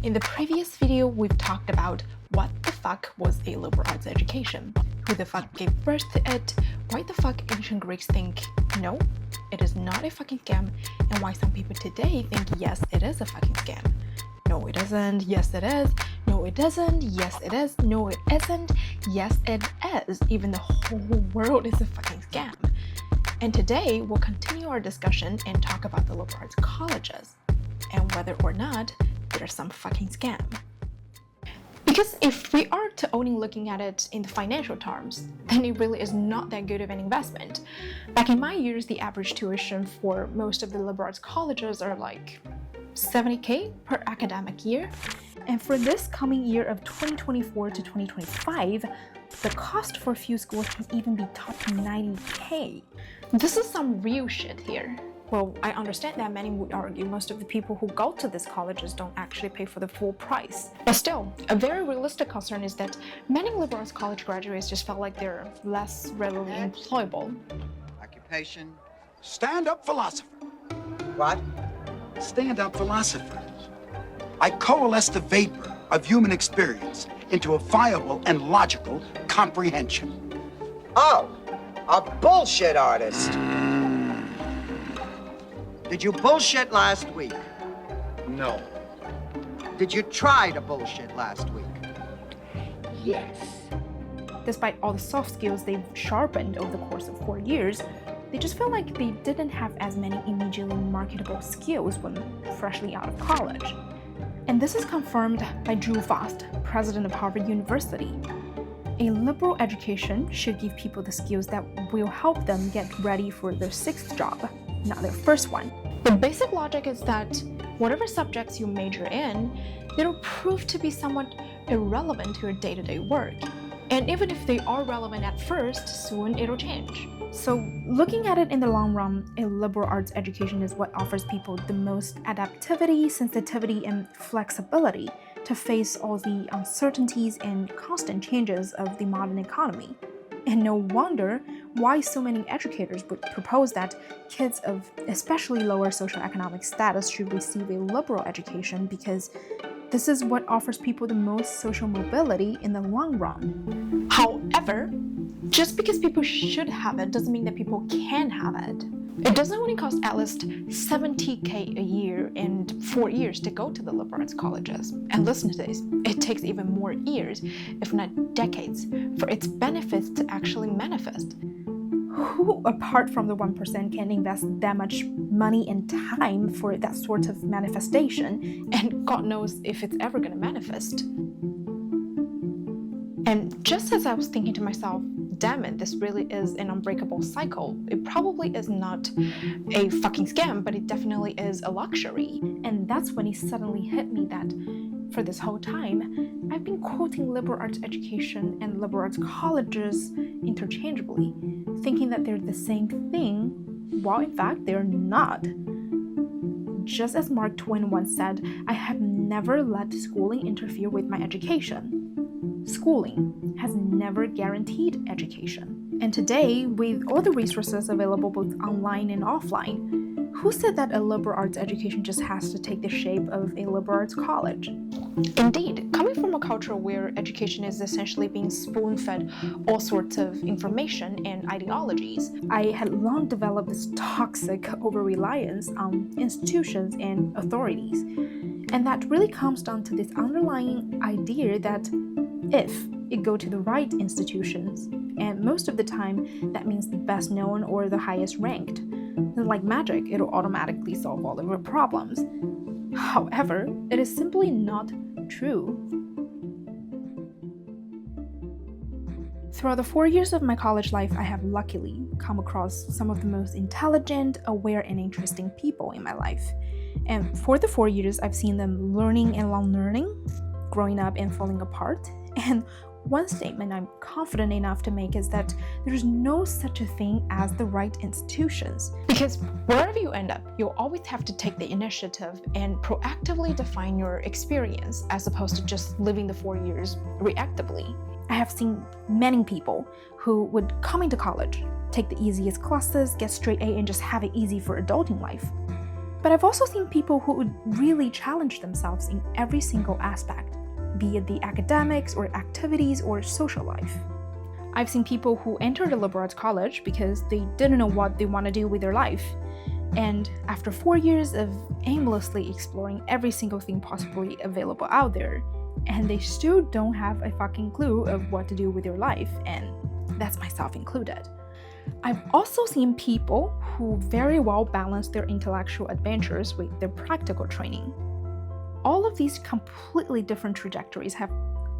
In the previous video, we've talked about what the fuck was a liberal arts education, who the fuck gave birth to it, why the fuck ancient Greeks think no, it is not a fucking scam, and why some people today think yes, it is a fucking scam. No, it isn't. Yes, it is. No, it isn't. Yes, it is. No, it isn't. Yes, it is. Even the whole world is a fucking scam. And today, we'll continue our discussion and talk about the liberal arts colleges and whether or not they're some fucking scam. Because if we are to only looking at it in the financial terms, then it really is not that good of an investment. Back in my years, the average tuition for most of the liberal arts colleges are like $70,000 per academic year. And for this coming year of 2024 to 2025, the cost for a few schools can even be topping $90,000. This is some real shit here. Well, I understand that many would argue most of the people who go to these colleges don't actually pay for the full price. But still, a very realistic concern is that many liberal arts college graduates just felt like they're less readily employable. Occupation. Stand-up philosopher. What? Stand-up philosophers. I coalesce the vapor of human experience into a viable and logical comprehension. Oh, a bullshit artist. Did you bullshit last week? No. Did you try to bullshit last week? Yes. Despite all the soft skills they've sharpened over the course of 4 years, they just feel like they didn't have as many immediately marketable skills when freshly out of college. And this is confirmed by Drew Faust, president of Harvard University. A liberal education should give people the skills that will help them get ready for their sixth job, not their first one. The basic logic is that whatever subjects you major in, it'll prove to be somewhat irrelevant to your day-to-day work. And even if they are relevant at first, soon it'll change. So looking at it in the long run, a liberal arts education is what offers people the most adaptivity, sensitivity, and flexibility to face all the uncertainties and constant changes of the modern economy. And no wonder why so many educators would propose that kids of especially lower socioeconomic status should receive a liberal education, because this is what offers people the most social mobility in the long run. However, just because people should have it doesn't mean that people can have it. It doesn't only cost at least $70,000 a year and 4 years to go to the liberal arts colleges. And listen to this, it takes even more years, if not decades, for its benefits to actually manifest. Who, apart from the 1%, can invest that much money and time for that sort of manifestation? And God knows if it's ever going to manifest. And just as I was thinking to myself, damn it, this really is an unbreakable cycle. It probably is not a fucking scam, but it definitely is a luxury. And that's when it suddenly hit me that for this whole time, I've been quoting liberal arts education and liberal arts colleges interchangeably, thinking that they're the same thing, while in fact they're not. Just as Mark Twain once said, I have never let schooling interfere with my education. Schooling has never guaranteed education. And today, with all the resources available both online and offline, who said that a liberal arts education just has to take the shape of a liberal arts college? Indeed, coming from a culture where education is essentially being spoon-fed all sorts of information and ideologies, I had long developed this toxic over-reliance on institutions and authorities. And that really comes down to this underlying idea that if it go to the right institutions, and most of the time that means the best known or the highest ranked, then like magic, it'll automatically solve all of your problems. However, it is simply not true. Throughout the 4 years of my college life, I have luckily come across some of the most intelligent, aware, and interesting people in my life. And for the 4 years, I've seen them learning and unlearning, growing up and falling apart. And one statement I'm confident enough to make is that there's no such a thing as the right institutions. Because wherever you end up, you'll always have to take the initiative and proactively define your experience as opposed to just living the 4 years reactively. I have seen many people who would come into college, take the easiest classes, get straight A, and just have it easy for adulting life. But I've also seen people who would really challenge themselves in every single aspect, be it the academics or activities or social life. I've seen people who entered a liberal arts college because they didn't know what they want to do with their life. And after 4 years of aimlessly exploring every single thing possibly available out there, and they still don't have a fucking clue of what to do with their life, and that's myself included. I've also seen people who very well balance their intellectual adventures with their practical training. All of these completely different trajectories have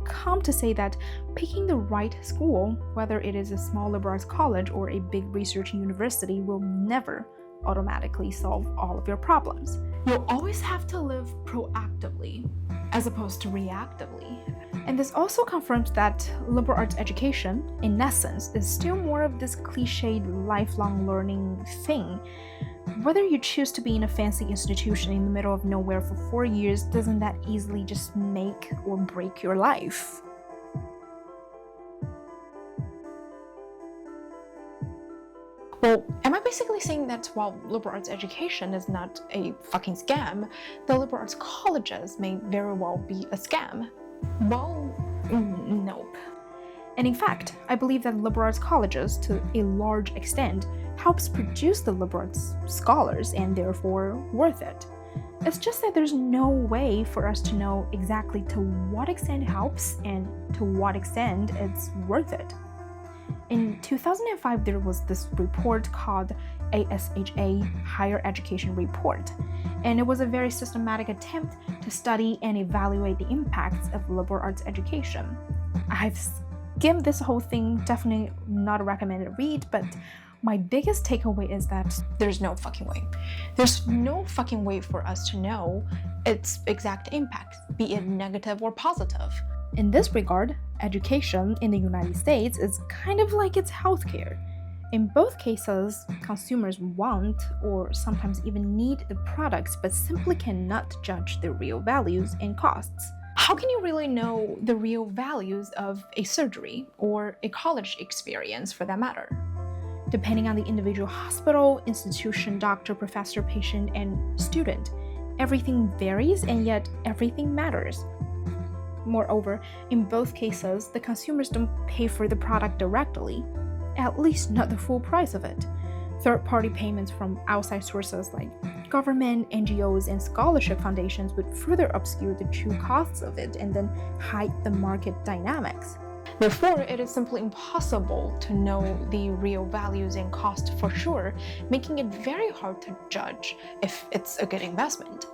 come to say that picking the right school, whether it is a small liberal arts college or a big research university, will never automatically solve all of your problems. You'll always have to live proactively as opposed to reactively. And this also confirms that liberal arts education, in essence, is still more of this cliched lifelong learning thing. Whether you choose to be in a fancy institution in the middle of nowhere for 4 years, doesn't that easily just make or break your life? Well, am I basically saying that while liberal arts education is not a fucking scam, the liberal arts colleges may very well be a scam? Well, nope. And in fact, I believe that liberal arts colleges, to a large extent, helps produce the liberal arts scholars and therefore worth it. It's just that there's no way for us to know exactly to what extent it helps and to what extent it's worth it. In 2005, there was this report called ASHA Higher Education Report, and it was a very systematic attempt to study and evaluate the impacts of liberal arts education. I've skimmed this whole thing, definitely not a recommended read, but my biggest takeaway is that there's no fucking way. There's no fucking way for us to know its exact impact, be it negative or positive. In this regard, education in the United States is kind of like its healthcare. In both cases, consumers want or sometimes even need the products but simply cannot judge their real values and costs. How can you really know the real values of a surgery or a college experience for that matter? Depending on the individual hospital, institution, doctor, professor, patient, and student, everything varies and yet everything matters. Moreover, in both cases, the consumers don't pay for the product directly, at least not the full price of it. Third-party payments from outside sources like government, NGOs, and scholarship foundations would further obscure the true costs of it and then hide the market dynamics. Therefore, it is simply impossible to know the real values and cost for sure, making it very hard to judge if it's a good investment.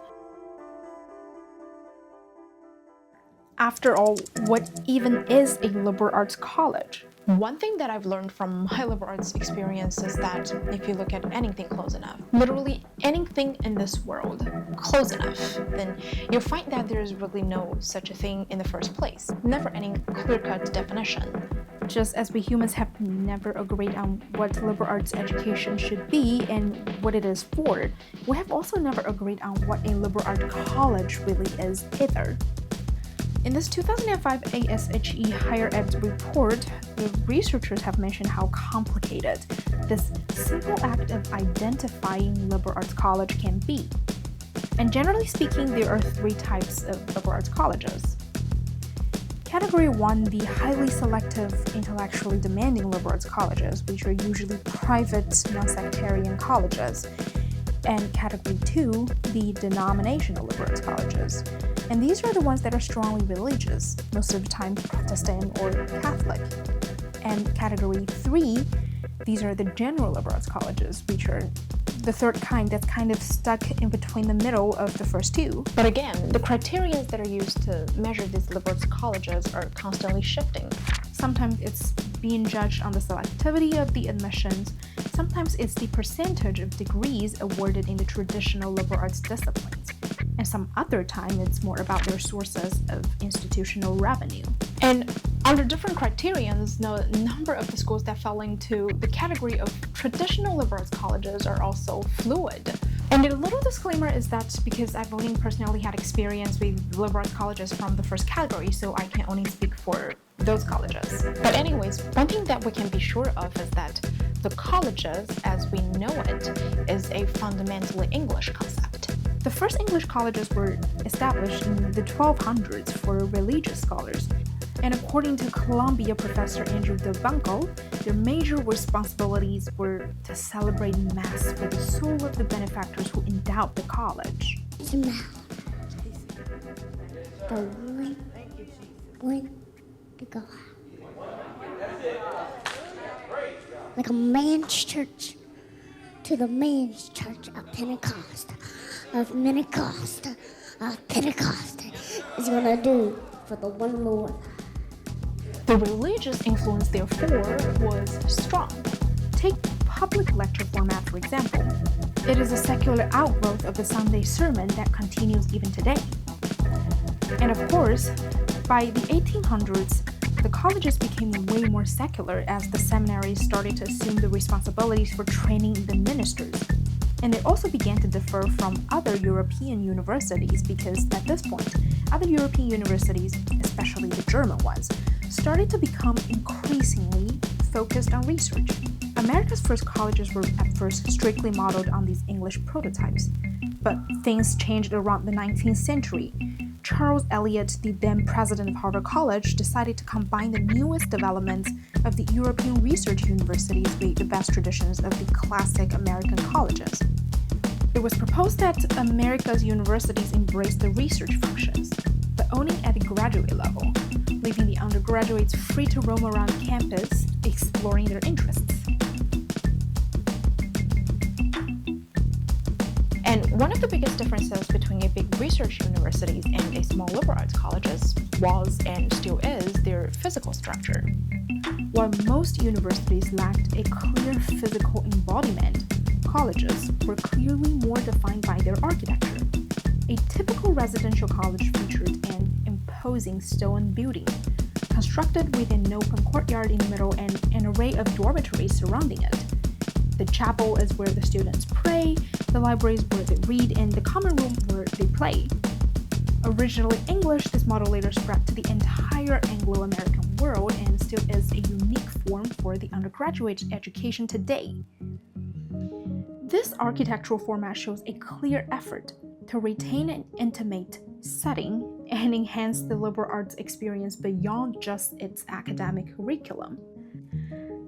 After all, what even is a liberal arts college? One thing that I've learned from my liberal arts experience is that if you look at anything close enough, literally anything in this world close enough, then you'll find that there's really no such a thing in the first place. Never any clear-cut definition. Just as we humans have never agreed on what liberal arts education should be and what it is for, we have also never agreed on what a liberal arts college really is either. In this 2005 ASHE Higher Ed report, the researchers have mentioned how complicated this simple act of identifying liberal arts college can be. And generally speaking, there are 3 types of liberal arts colleges. Category 1, the highly selective, intellectually demanding liberal arts colleges, which are usually private, non-sectarian colleges. And Category 2, the denominational liberal arts colleges. And these are the ones that are strongly religious, most of the time Protestant or Catholic. And Category 3, these are the general liberal arts colleges, which are the third kind that's kind of stuck in between the middle of the first 2. But again, the criteria that are used to measure these liberal arts colleges are constantly shifting. Sometimes it's being judged on the selectivity of the admissions, sometimes it's the percentage of degrees awarded in the traditional liberal arts disciplines, and some other time it's more about their sources of institutional revenue. And under different criterions, the number of the schools that fall into the category of traditional liberal arts colleges are also fluid. And a little disclaimer is that because I've only personally had experience with liberal arts colleges from the first category, so I can only speak for those colleges. But anyways, one thing that we can be sure of is that the colleges, as we know it, is a fundamentally English concept. The first English colleges were established in the 1200s for religious scholars, and according to Columbia professor Andrew Delbanco, their major responsibilities were to celebrate Mass for the soul of the benefactors who endowed the college. The one to go like a man's church to the man's church of Pentecost, Pentecost is gonna do for the one Lord. The religious influence, therefore, was strong. Take public lecture format, for example. It is a secular outgrowth of the Sunday sermon that continues even today. And of course, by the 1800s, the colleges became way more secular as the seminaries started to assume the responsibilities for training the ministers. And they also began to differ from other European universities because at this point, other European universities, especially the German ones, started to become increasingly focused on research. America's first colleges were at first strictly modeled on these English prototypes, but things changed around the 19th century. Charles Eliot, the then president of Harvard College, decided to combine the newest developments of the European research universities with the best traditions of the classic American colleges. It was proposed that America's universities embrace the research functions, but only at the graduate level, leaving the undergraduates free to roam around campus, exploring their interests. And one of the biggest differences between a big research universities and a small liberal arts colleges was and still is their physical structure. While most universities lacked a clear physical embodiment, colleges were clearly more defined by their architecture. A typical residential college featured an imposing stone building, constructed with an open courtyard in the middle and an array of dormitories surrounding it. The chapel is where the students pray, the library is where they read, and the common room where they play. Originally English, this model later spread to the entire Anglo-American world and still is a unique form for the undergraduate education today. This architectural format shows a clear effort to retain an intimate setting and enhance the liberal arts experience beyond just its academic curriculum.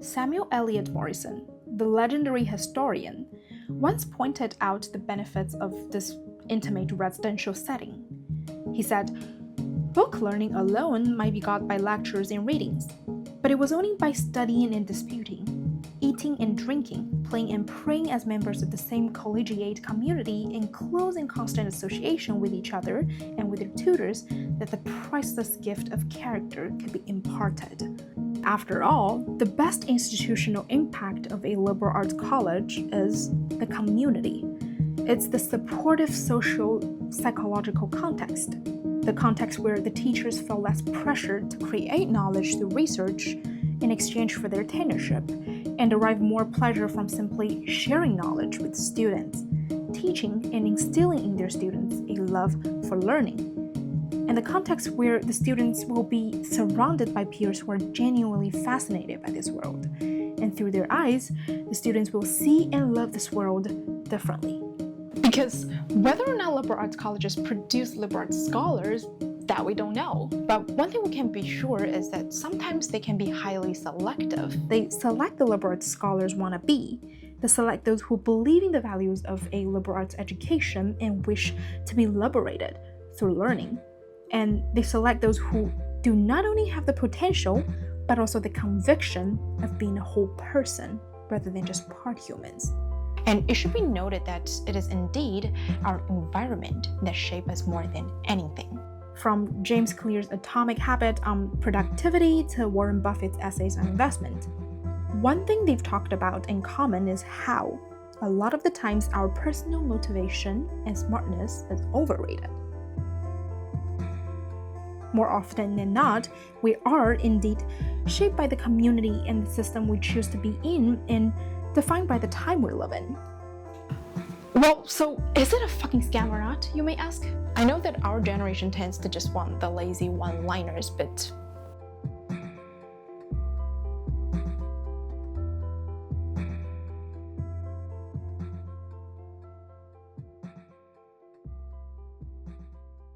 Samuel Eliot Morison, the legendary historian, once pointed out the benefits of this intimate residential setting. He said, "Book learning alone might be got by lectures and readings, but it was only by studying and disputing, eating and drinking, playing and praying as members of the same collegiate community in close and constant association with each other and with their tutors that the priceless gift of character could be imparted." After all, the best institutional impact of a liberal arts college is the community. It's the supportive social psychological context, the context where the teachers feel less pressured to create knowledge through research in exchange for their tenureship, and derive more pleasure from simply sharing knowledge with students, teaching and instilling in their students a love for learning, and the context where the students will be surrounded by peers who are genuinely fascinated by this world, and through their eyes, the students will see and love this world differently. Because whether or not liberal arts colleges produce liberal arts scholars, that we don't know. But one thing we can be sure is that sometimes they can be highly selective. They select the liberal arts scholars want to be. They select those who believe in the values of a liberal arts education and wish to be liberated through learning. And they select those who do not only have the potential, but also the conviction of being a whole person rather than just part humans. And it should be noted that it is indeed our environment that shapes us more than anything. From James Clear's Atomic Habit on productivity to Warren Buffett's essays on investment. One thing they've talked about in common is how, a lot of the times, our personal motivation and smartness is overrated. More often than not, we are indeed shaped by the community and the system we choose to be in and defined by the time we live in. Well, so is it a fucking scam or not, you may ask? I know that our generation tends to just want the lazy one-liners, but